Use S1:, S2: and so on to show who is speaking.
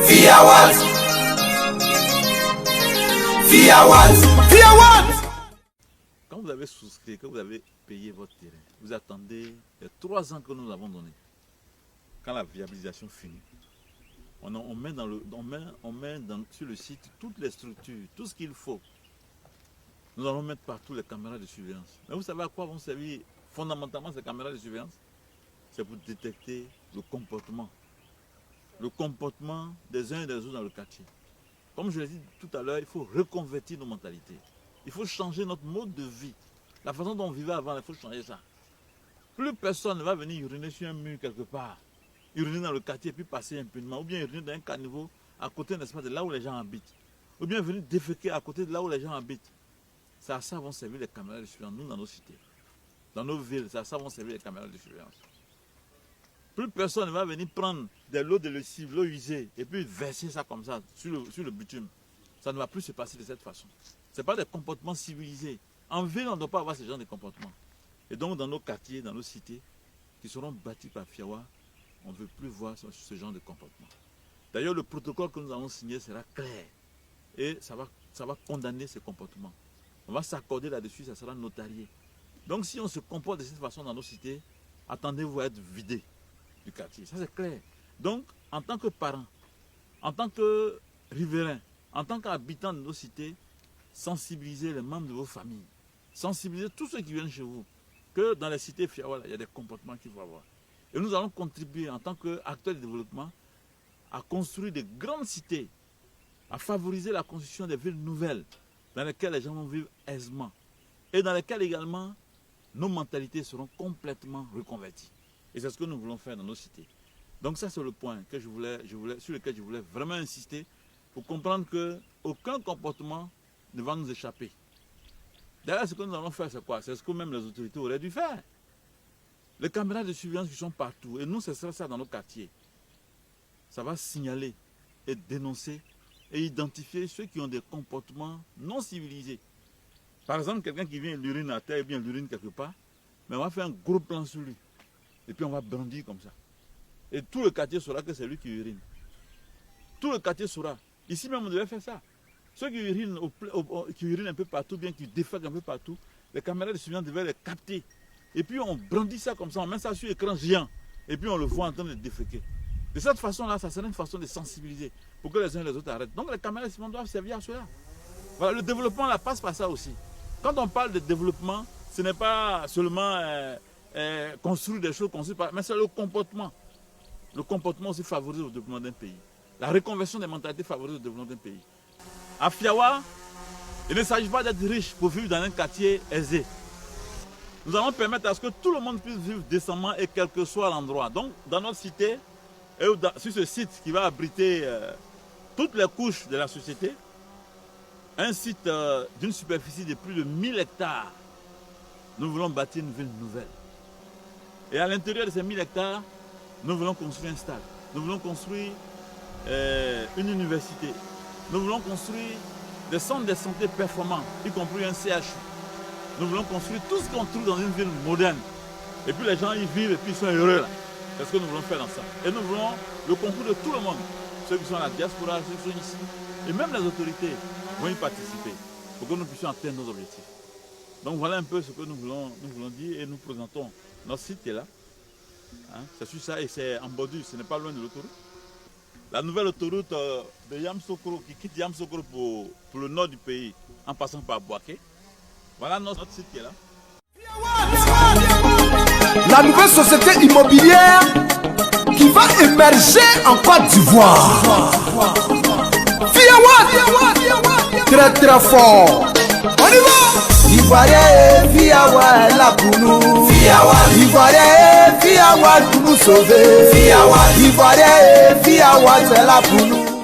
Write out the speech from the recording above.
S1: Fiawad. Quand vous avez souscrit, que vous avez payé votre terrain, vous attendez les 3 ans que nous avons donnés. Quand la viabilisation finit, on met, sur le site toutes les structures, tout ce qu'il faut. Nous allons mettre partout les caméras de surveillance. Mais vous savez à quoi vont servir fondamentalement ces caméras de surveillance? C'est pour détecter le comportement des uns et des autres dans le quartier. Comme je l'ai dit tout à l'heure, il faut reconvertir nos mentalités. Il faut changer notre mode de vie. La façon dont on vivait avant, il faut changer ça. Plus personne ne va venir uriner sur un mur quelque part, uriner dans le quartier et puis passer impunément, ou bien uriner dans un caniveau à côté, n'est-ce pas, de là où les gens habitent, ou bien venir déféquer à côté de là où les gens habitent. C'est à ça vont servir les caméras de surveillance, nous, dans nos cités. Dans nos villes, c'est à ça vont servir les caméras de surveillance. Plus personne ne va venir prendre de l'eau de lessive, l'eau usée, et puis verser ça comme ça sur le bitume. Ça ne va plus se passer de cette façon. Ce n'est pas des comportements civilisés. En ville, on ne doit pas avoir ce genre de comportements. Et donc, dans nos quartiers, dans nos cités, qui seront bâtis par Fiawa, on ne veut plus voir ce genre de comportement. D'ailleurs, le protocole que nous allons signer sera clair. Et ça va condamner ces comportements. On va s'accorder là-dessus, ça sera notarié. Donc, si on se comporte de cette façon dans nos cités, attendez-vous à être vidé du quartier. Ça, c'est clair. Donc, en tant que parents, en tant que riverains, en tant qu'habitants de nos cités, sensibilisez les membres de vos familles. Sensibilisez tous ceux qui viennent chez vous. Que dans les cités Fiawa, il y a des comportements qu'il faut avoir. Et nous allons contribuer en tant qu'acteurs de développement à construire de grandes cités, à favoriser la construction des villes nouvelles dans lesquelles les gens vont vivre aisément et dans lesquelles également nos mentalités seront complètement reconverties. Et c'est ce que nous voulons faire dans nos cités. Donc ça, c'est le point que sur lequel je voulais vraiment insister pour comprendre qu'aucun comportement ne va nous échapper. D'ailleurs, ce que nous allons faire, c'est quoi? C'est ce que même les autorités auraient dû faire. Les caméras de surveillance qui sont partout, et nous, ce sera ça dans nos quartiers. Ça va signaler et dénoncer et identifier ceux qui ont des comportements non civilisés. Par exemple, quelqu'un qui vient l'urine à terre, bien l'urine quelque part, mais on va faire un gros plan sur lui. Et puis on va brandir comme ça. Et tout le quartier saura que c'est lui qui urine. Tout le quartier saura. Ici même, on devait faire ça. Ceux qui urinent un peu partout, bien qui défèquent un peu partout, les caméras de surveillance devaient les capter. Et puis on brandit ça comme ça, on met ça sur écran géant. Et puis on le voit en train de déféquer. De cette façon-là, ça serait une façon de sensibiliser pour que les uns et les autres arrêtent. Donc les caméras de surveillance doivent servir à cela. Voilà, le développement là passe par ça aussi. Quand on parle de développement, ce n'est pas seulement construire des choses, mais c'est le comportement. Le comportement aussi favorise le développement d'un pays. La reconversion des mentalités favorise le développement d'un pays. À Fiawa, il ne s'agit pas d'être riche pour vivre dans un quartier aisé. Nous allons permettre à ce que tout le monde puisse vivre décemment et quel que soit l'endroit. Donc, dans notre cité, et sur ce site qui va abriter toutes les couches de la société, un site d'une superficie de plus de 1000 hectares, nous voulons bâtir une ville nouvelle. Et à l'intérieur de ces 1000 hectares, nous voulons construire un stade. Nous voulons construire une université. Nous voulons construire des centres de santé performants, y compris un CHU. Nous voulons construire tout ce qu'on trouve dans une ville moderne. Et puis les gens y vivent et puis ils sont heureux là. C'est ce que nous voulons faire dans ça. Et nous voulons le concours de tout le monde. Ceux qui sont à la diaspora, ceux qui sont ici. Et même les autorités vont y participer pour que nous puissions atteindre nos objectifs. Donc voilà un peu ce que nous voulons dire et nous présentons notre site qui est là. Hein? C'est sur ça et c'est en bordure, ce n'est pas loin de l'autoroute. La nouvelle autoroute de Yamoussoukro qui quitte Yamoussoukro pour le nord du pays en passant par Bouaké. Voilà notre site qui est là.
S2: La nouvelle société immobilière qui va émerger en Côte d'Ivoire. Fiawa, très très fort. On y va. Ivoirien Fiawa est là pour nous. Ivoirien Fiawa pour nous sauver. Ivoirien Fiawa c'est là pour nous.